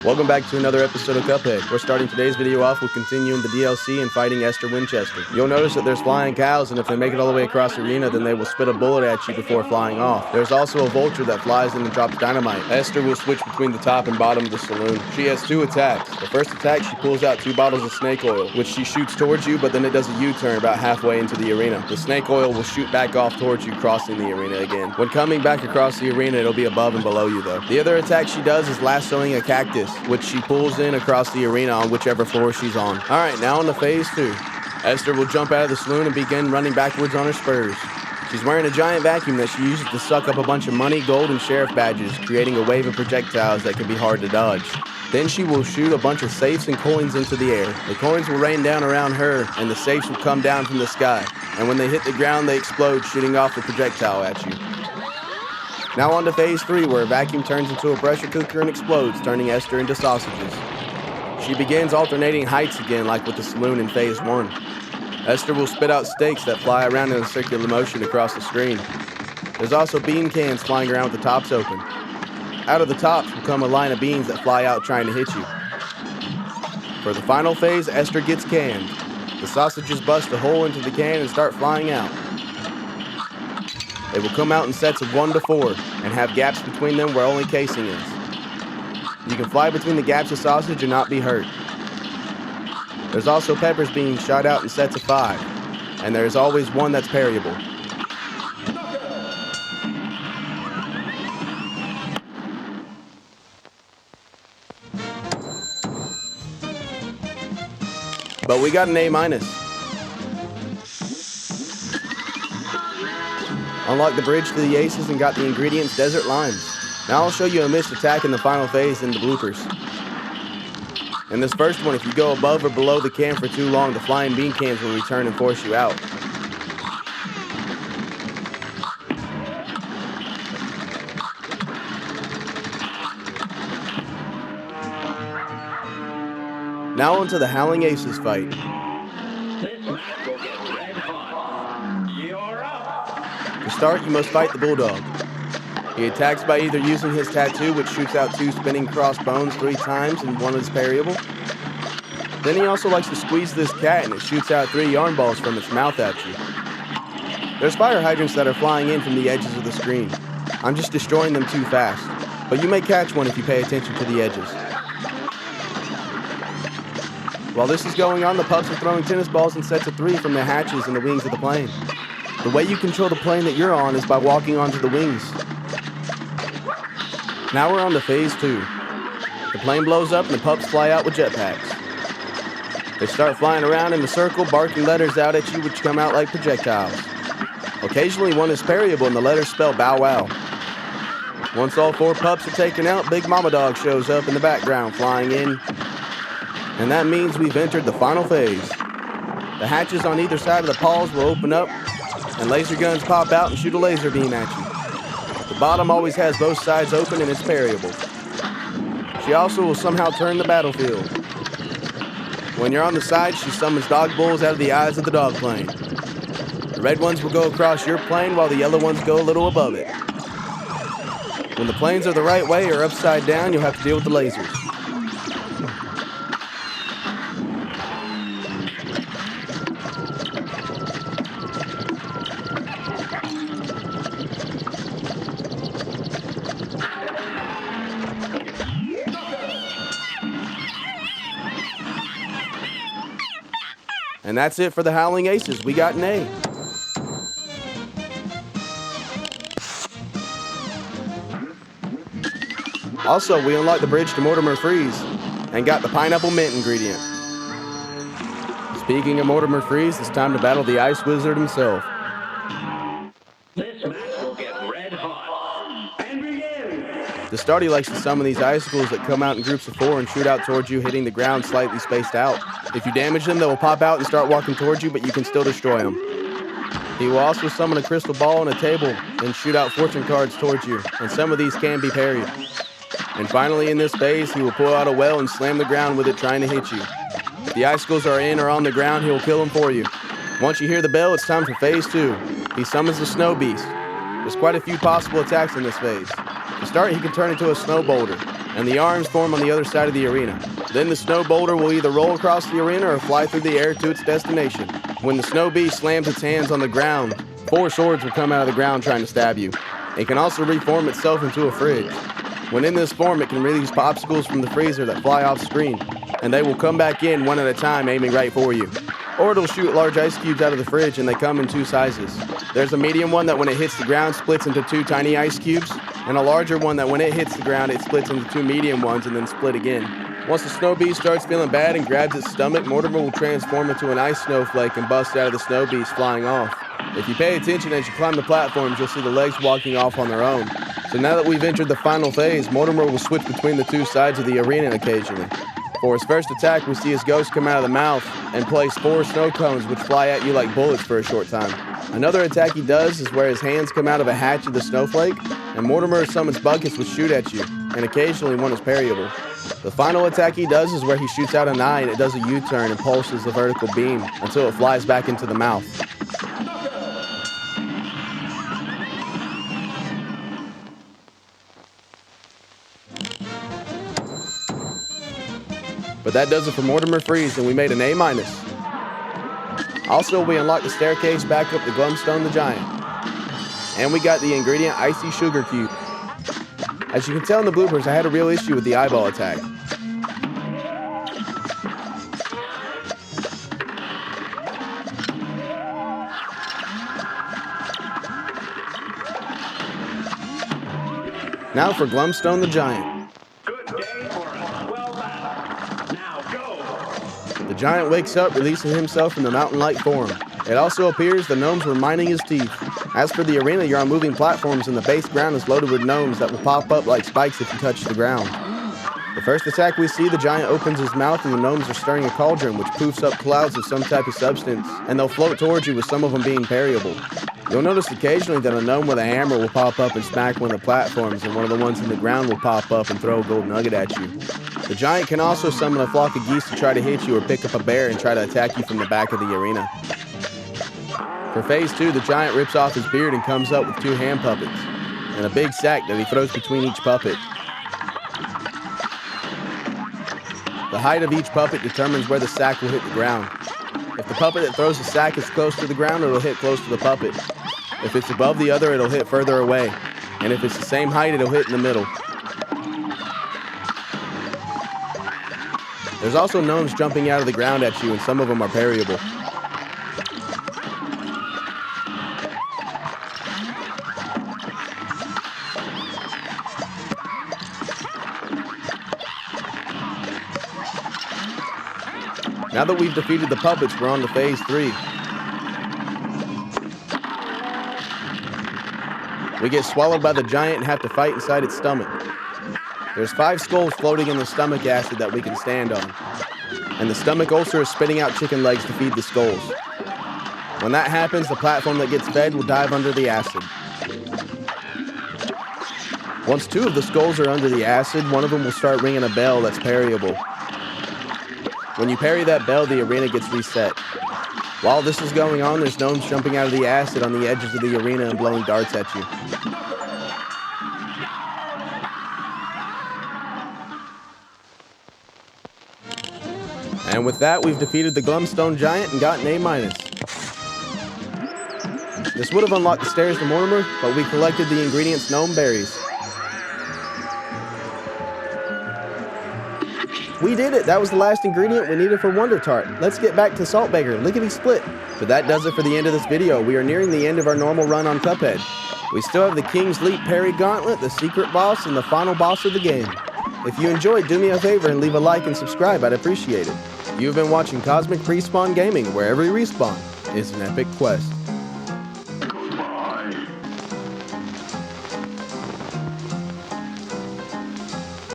Welcome back to another episode of Cuphead. We're starting today's video off with continuing the DLC and fighting Ester Winchester. You'll notice that there's flying cows, and if they make it all the way across the arena, then they will spit a bullet at you before flying off. There's also a vulture that flies in and drops dynamite. Esther will switch between the top and bottom of the saloon. She has two attacks. The first attack, she pulls out 2 bottles of snake oil, which she shoots towards you, but then it does a U-turn about halfway into the arena. The snake oil will shoot back off towards you, crossing the arena again. When coming back across the arena, it'll be above and below you though. The other attack she does is lassoing a cactus, which she pulls in across the arena on whichever floor she's on. Alright, now on to phase 2. Esther will jump out of the saloon and begin running backwards on her spurs. She's wearing a giant vacuum that she uses to suck up a bunch of money, gold, and sheriff badges, creating a wave of projectiles that can be hard to dodge. Then she will shoot a bunch of safes and coins into the air. The coins will rain down around her, and the safes will come down from the sky. And when they hit the ground, they explode, shooting off a projectile at you. Now on to phase 3, where a vacuum turns into a pressure cooker and explodes, turning Esther into sausages. She begins alternating heights again, like with the saloon in phase 1. Esther will spit out steaks that fly around in a circular motion across the screen. There's also bean cans flying around with the tops open. Out of the tops will come a line of beans that fly out trying to hit you. For the final phase, Esther gets canned. The sausages bust a hole into the can and start flying out. They will come out in sets of 1 to 4 and have gaps between them where only casing is. You can fly between the gaps of sausage and not be hurt. There's also peppers being shot out in sets of 5, and there is always one that's parryable. But we got an A-. Unlocked the bridge to the Aces and got the ingredients Desert Limes. Now I'll show you a missed attack in the final phase in the bloopers. In this first one, if you go above or below the can for too long, the flying bean cans will return and force you out. Now onto the Howling Aces fight. To start, you must fight the Bulldog. He attacks by either using his tattoo, which shoots out 2 spinning crossbones 3 times and 1 is parryable. Then he also likes to squeeze this cat and it shoots out 3 yarn balls from its mouth at you. There's fire hydrants that are flying in from the edges of the screen. I'm just destroying them too fast, but you may catch one if you pay attention to the edges. While this is going on, the pups are throwing tennis balls in sets of 3 from the hatches and the wings of the plane. The way you control the plane that you're on is by walking onto the wings. Now we're on to phase 2. The plane blows up and the pups fly out with jetpacks. They start flying around in a circle, barking letters out at you which come out like projectiles. Occasionally one is parryable and the letters spell bow wow. Once all 4 pups are taken out, Big Mama Dog shows up in the background flying in. And that means we've entered the final phase. The hatches on either side of the paws will open up and laser guns pop out and shoot a laser beam at you. The bottom always has both sides open and it's parryable. She also will somehow turn the battlefield. When you're on the side, she summons dog bulls out of the eyes of the dog plane. The red ones will go across your plane while the yellow ones go a little above it. When the planes are the right way or upside down, you'll have to deal with the lasers. And that's it for the Howling Aces. We got an A. Also, we unlocked the bridge to Mortimer Freeze and got the pineapple mint ingredient. Speaking of Mortimer Freeze, it's time to battle the Ice Wizard himself. This match will get red hot. And begin! To start, he likes to summon these icicles that come out in groups of 4 and shoot out towards you, hitting the ground slightly spaced out. If you damage them, they will pop out and start walking towards you, but you can still destroy them. He will also summon a crystal ball on a table and shoot out fortune cards towards you, and some of these can be parried. And finally, in this phase, he will pull out a well and slam the ground with it, trying to hit you. If the icicles are in or on the ground, he will kill them for you. Once you hear the bell, it's time for phase 2. He summons the snow beast. There's quite a few possible attacks in this phase. To start, he can turn into a snow boulder. and the arms form on the other side of the arena. Then the snow boulder will either roll across the arena or fly through the air to its destination. When the snow beast slams its hands on the ground, 4 swords will come out of the ground trying to stab you. It can also reform itself into a fridge. When in this form, it can release popsicles from the freezer that fly off screen, and they will come back in one at a time, aiming right for you. Or it'll shoot large ice cubes out of the fridge, and they come in 2 sizes. There's a medium one that when it hits the ground splits into 2 tiny ice cubes, and a larger one that when it hits the ground it splits into 2 medium ones and then split again. Once the snow beast starts feeling bad and grabs its stomach, Mortimer will transform into an ice snowflake and bust out of the snow beast flying off. If you pay attention as you climb the platforms, you'll see the legs walking off on their own. So now that we've entered the final phase, Mortimer will switch between the 2 sides of the arena occasionally. For his first attack, we see his ghost come out of the mouth and place 4 snow cones which fly at you like bullets for a short time. Another attack he does is where his hands come out of a hatch of the snowflake, and Mortimer summons buckets which shoot at you, and occasionally one is parryable. The final attack he does is where he shoots out an eye and it does a U-turn and pulses the vertical beam until it flies back into the mouth. But that does it for Mortimer Freeze, and we made an A-. Also, we unlocked the staircase back up to Glumstone the Giant. And we got the ingredient Icy Sugar Cube. As you can tell in the bloopers, I had a real issue with the eyeball attack. Now for Glumstone the Giant. Good day for a swell battle. Now go! The giant wakes up, releasing himself from the mountain-like form. It also appears the gnomes were mining his teeth. As for the arena, you're on moving platforms and the base ground is loaded with gnomes that will pop up like spikes if you touch the ground. The first attack we see, the giant opens his mouth and the gnomes are stirring a cauldron which poofs up clouds of some type of substance, and they'll float towards you with some of them being parryable. You'll notice occasionally that a gnome with a hammer will pop up and smack one of the platforms, and one of the ones in the ground will pop up and throw a gold nugget at you. The giant can also summon a flock of geese to try to hit you or pick up a bear and try to attack you from the back of the arena. For phase 2, the giant rips off his beard and comes up with 2 hand puppets, and a big sack that he throws between each puppet. The height of each puppet determines where the sack will hit the ground. If the puppet that throws the sack is close to the ground, it'll hit close to the puppet. If it's above the other, it'll hit further away. And if it's the same height, it'll hit in the middle. There's also gnomes jumping out of the ground at you, and some of them are parryable. Now that we've defeated the puppets, we're on to phase 3. We get swallowed by the giant and have to fight inside its stomach. There's 5 skulls floating in the stomach acid that we can stand on. And the stomach ulcer is spitting out chicken legs to feed the skulls. When that happens, the platform that gets fed will dive under the acid. Once 2 of the skulls are under the acid, one of them will start ringing a bell that's parryable. When you parry that bell, the arena gets reset. While this is going on, there's gnomes jumping out of the acid on the edges of the arena and blowing darts at you. And with that, we've defeated the Glumstone Giant and gotten A-. This would have unlocked the stairs to Mortimer, but we collected the ingredients Gnome Berries. We did it! That was the last ingredient we needed for Wonder Tart. Let's get back to Saltbaker, lickety split. But that does it for the end of this video. We are nearing the end of our normal run on Cuphead. We still have the King's Leap Parry Gauntlet, the secret boss, and the final boss of the game. If you enjoyed, do me a favor and leave a like and subscribe, I'd appreciate it. You've been watching Cosmic Respawn Gaming, where every respawn is an epic quest.